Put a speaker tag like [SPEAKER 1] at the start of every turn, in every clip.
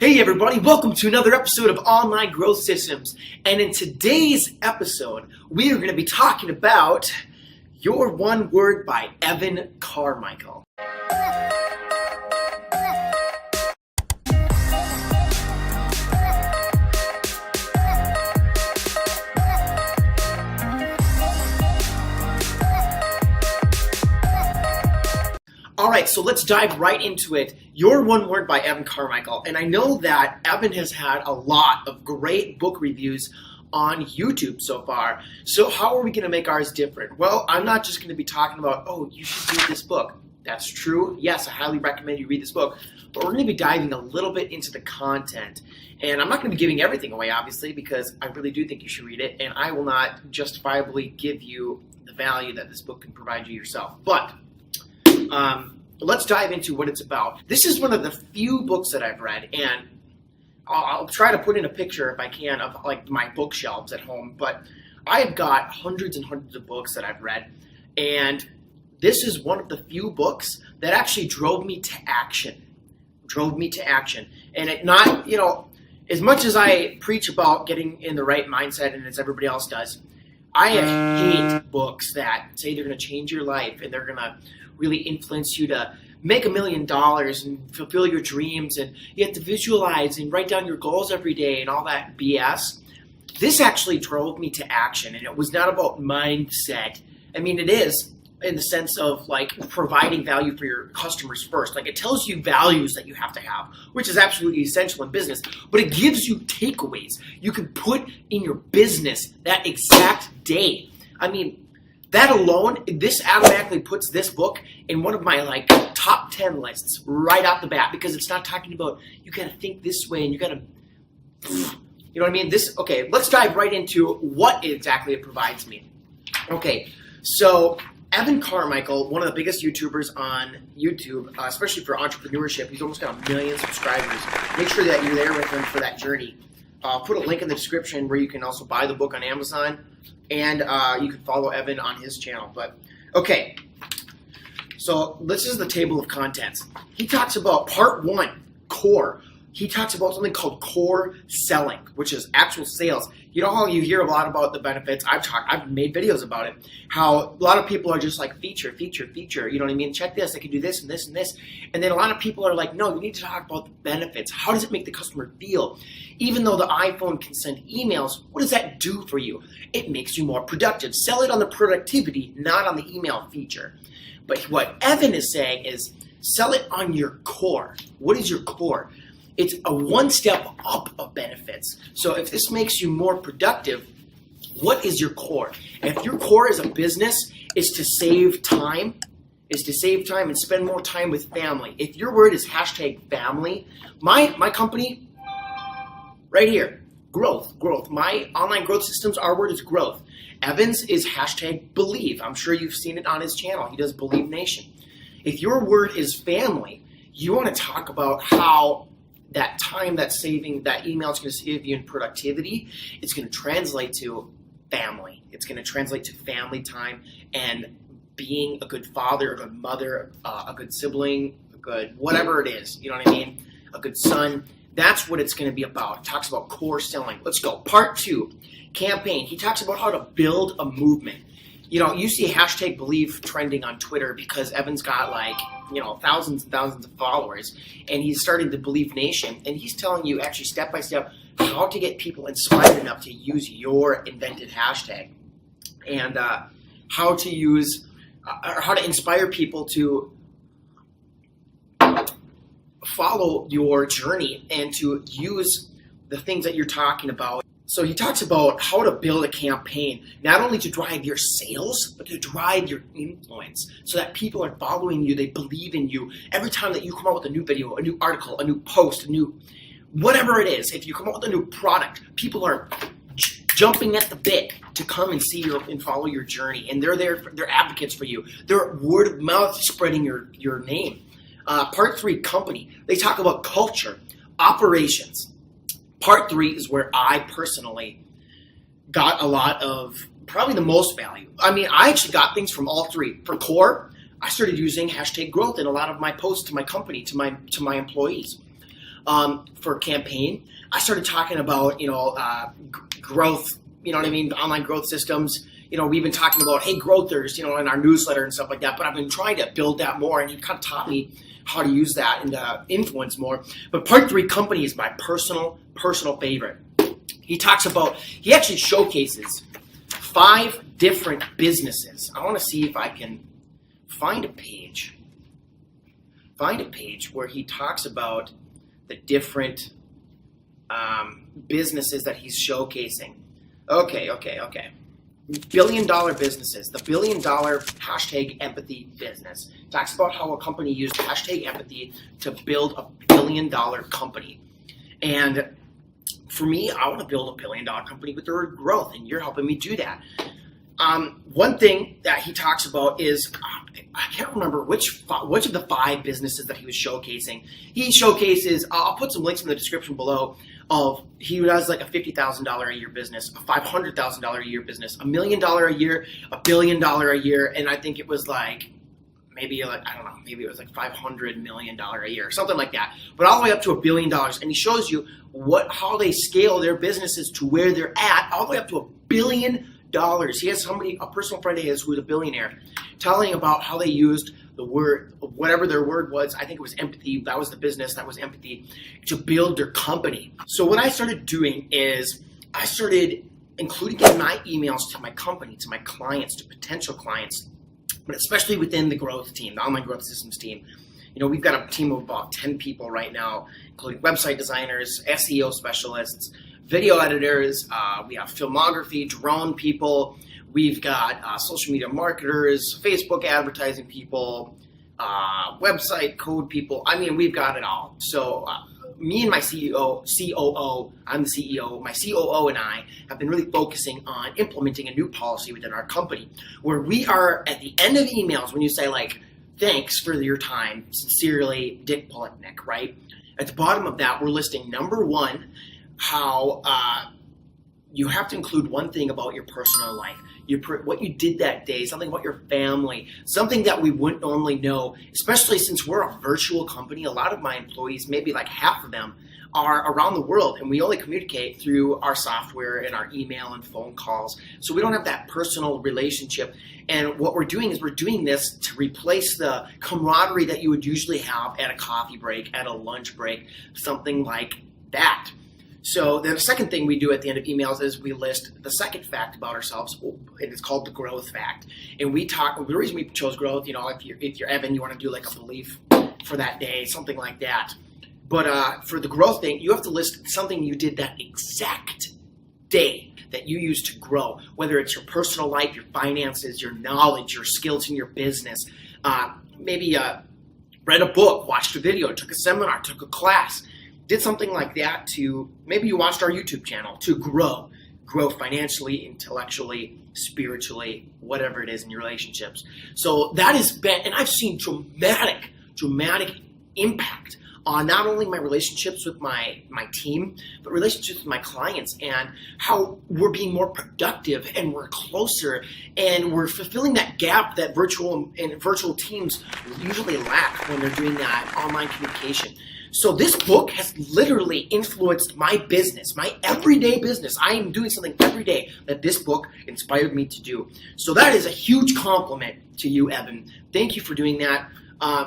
[SPEAKER 1] Hey everybody, welcome to another episode of Online Growth Systems. And in today's episode, we are going to be talking about Your One Word by Evan Carmichael. Alright, so let's dive right into it. Your One Word by Evan Carmichael. And I know that Evan has had a lot of great book reviews on YouTube so far. So how are we going to make ours different? Well, I'm not just going to be talking about, oh, you should read this book. That's true. Yes, I highly recommend you read this book. But we're going to be diving a little bit into the content. And I'm not going to be giving everything away, obviously, because I really do think you should read it. And I will not justifiably give you the value that this book can provide you yourself. But let's dive into what it's about. This is one of the few books that I've read, and I'll try to put in a picture if I can of like my bookshelves at home, but I have got hundreds and hundreds of books that I've read, and this is one of the few books that actually drove me to action. And it not, as much as I preach about getting in the right mindset and as everybody else does, I hate books that say they're going to change your life and they're going to really influence you to make $1 million and fulfill your dreams, and you have to visualize and write down your goals every day and all that BS. This actually drove me to action, and it was not about mindset. I mean, it is in the sense of like providing value for your customers first. Like, it tells you values that you have to have, which is absolutely essential in business, but it gives you takeaways you can put in your business that exact day. I mean, that alone, this automatically puts this book in one of my top 10 lists right off the bat, because it's not talking about you got to think this way and you got to, you know what I mean? Okay, let's dive right into what exactly it provides me. Okay, so Evan Carmichael, one of the biggest YouTubers on YouTube, especially for entrepreneurship, he's almost got 1 million subscribers. Make sure that you're there with him for that journey. I'll put a link in the description where you can also buy the book on Amazon, and you can follow Evan on his channel. But okay, so this is the table of contents. He talks about part 1, core. He talks about something called core selling, which is actual sales. You know how you hear a lot about the benefits? I've made videos about it. How a lot of people are just like feature. You know what I mean? Check this. I can do this and this and this. And then a lot of people are like, no, you need to talk about the benefits. How does it make the customer feel? Even though the iPhone can send emails, what does that do for you? It makes you more productive. Sell it on the productivity, not on the email feature. But what Evan is saying is sell it on your core. What is your core? It's a one step up of benefits. So if this makes you more productive, what is your core? If your core as a business is to save time, and spend more time with family. If your word is #family, my company, right here, growth. My online growth systems, our word is growth. Evan's is #believe. I'm sure you've seen it on his channel. He does Believe Nation. If your word is family, you want to talk about how that time that's saving, that email is going to save you in productivity. It's going to translate to family. It's going to translate to family time and being a good father, a good mother, a good sibling, a good whatever it is. You know what I mean? A good son. That's what it's going to be about. It talks about core selling. Let's go. Part 2, campaign. He talks about how to build a movement. You see #believe trending on Twitter because Evan's got thousands and thousands of followers, and he's starting the Believe Nation, and he's telling you actually step by step how to get people inspired enough to use your invented hashtag, and how to use or how to inspire people to follow your journey and to use the things that you're talking about. So he talks about how to build a campaign, not only to drive your sales, but to drive your influence so that people are following you, they believe in you. Every time that you come out with a new video, a new article, a new post, a new whatever it is, if you come out with a new product, people are jumping at the bit to come and see and follow your journey. And they're there, they're advocates for you. They're word of mouth spreading your name. Part 3, company. They talk about culture, operations. Part 3 is where I personally got a lot of, probably the most value. I mean, I actually got things from all 3. For core, I started using #growth in a lot of my posts to my company, to my employees. for a campaign. I started talking about, growth, you know what I mean, online growth systems. We've been talking about, hey, growthers, in our newsletter and stuff like that, but I've been trying to build that more, and he kind of taught me how to use that and influence more. But part 3, company, is my personal favorite. He actually showcases 5 different businesses. I want to see if I can find a page where he talks about the different businesses that he's showcasing. Okay. $1 billion businesses. The $1 billion #empathy business talks about how a company used #empathy to build a $1 billion company. And for me, I want to build a $1 billion company with the word growth, and you're helping me do that. One thing that he talks about is, I can't remember which of the 5 businesses that he was showcasing. He showcases, I'll put some links in the description below, he has like a $50,000 a year business, a $500,000 a year business, $1 million a year, $1 billion a year, and I think it was maybe it was like $500 million a year, something like that. But all the way up to $1 billion, and he shows you how they scale their businesses to where they're at, all the way up to $1 billion. He has a personal friend of his who's a billionaire, telling about how they used the word, whatever their word was. I think it was empathy. That was the business. That was empathy, to build their company. So what I started doing is I started including in my emails to my company, to my clients, to potential clients, but especially within the growth team, the online growth systems team. We've got a team of about 10 people right now, including website designers, SEO specialists, video editors, we have filmography, drone people, we've got social media marketers, Facebook advertising people, website code people. I mean, we've got it all. So me and my COO, I'm the CEO, my COO and I have been really focusing on implementing a new policy within our company, where we are at the end of emails, when you say thanks for your time, sincerely, Dick Polipnick, right? At the bottom of that, we're listing number 1, how you have to include one thing about your personal life, what you did that day, something about your family, something that we wouldn't normally know, especially since we're a virtual company. A lot of my employees, maybe like half of them, are around the world, and we only communicate through our software and our email and phone calls, so we don't have that personal relationship. And what we're doing is we're doing this to replace the camaraderie that you would usually have at a coffee break, at a lunch break, something like that. So then the second thing we do at the end of emails is we list the second fact about ourselves, and it's called the growth fact. And we talk, the reason we chose growth, if you're Evan, you want to do like a belief for that day, something like that. But for the growth thing, you have to list something you did that exact day that you use to grow, whether it's your personal life, your finances, your knowledge, your skills in your business. Maybe read a book, watched a video, took a seminar, took a class, did something like that. Maybe you watched our YouTube channel to grow financially, intellectually, spiritually, whatever it is in your relationships. So that has been, and I've seen dramatic impact on not only my relationships with my team, but relationships with my clients, and how we're being more productive and we're closer and we're fulfilling that gap that virtual teams usually lack when they're doing that online communication. So this book has literally influenced my business, my everyday business. I am doing something every day that this book inspired me to do. So that is a huge compliment to you, Evan. Thank you for doing that,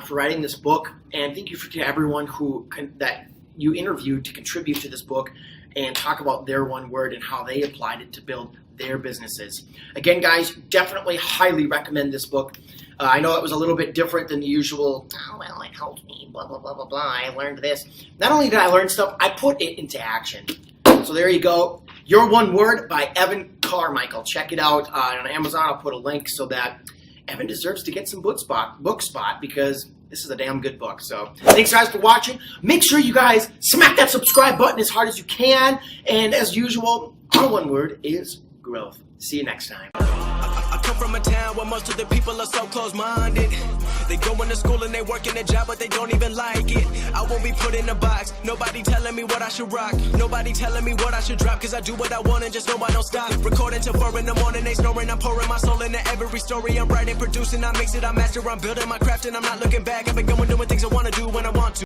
[SPEAKER 1] for writing this book, and thank you to everyone that you interviewed to contribute to this book and talk about their one word and how they applied it to build their businesses. Again, guys, definitely highly recommend this book. I know it was a little bit different than the usual, it helped me, blah, blah, blah, blah, blah, I learned this. Not only did I learn stuff, I put it into action. So there you go. Your One Word by Evan Carmichael. Check it out on Amazon. I'll put a link so that Evan deserves to get some book spot because this is a damn good book. So thanks, guys, for watching. Make sure you guys smack that subscribe button as hard as you can. And as usual, our one word is growth. See you next time.
[SPEAKER 2] I come from a town where most of the people are so close-minded. They go into school and they work in a job, but they don't even like it. I won't be put in a box. Nobody telling me what I should rock. Nobody telling me what I should drop. Cause I do what I want and just know I don't stop. Recording till 4 in the morning, they snoring. I'm pouring my soul into every story. I'm writing, producing, I mix it, I master. I'm building my craft and I'm not looking back. I've been going doing things I want to do when I want to.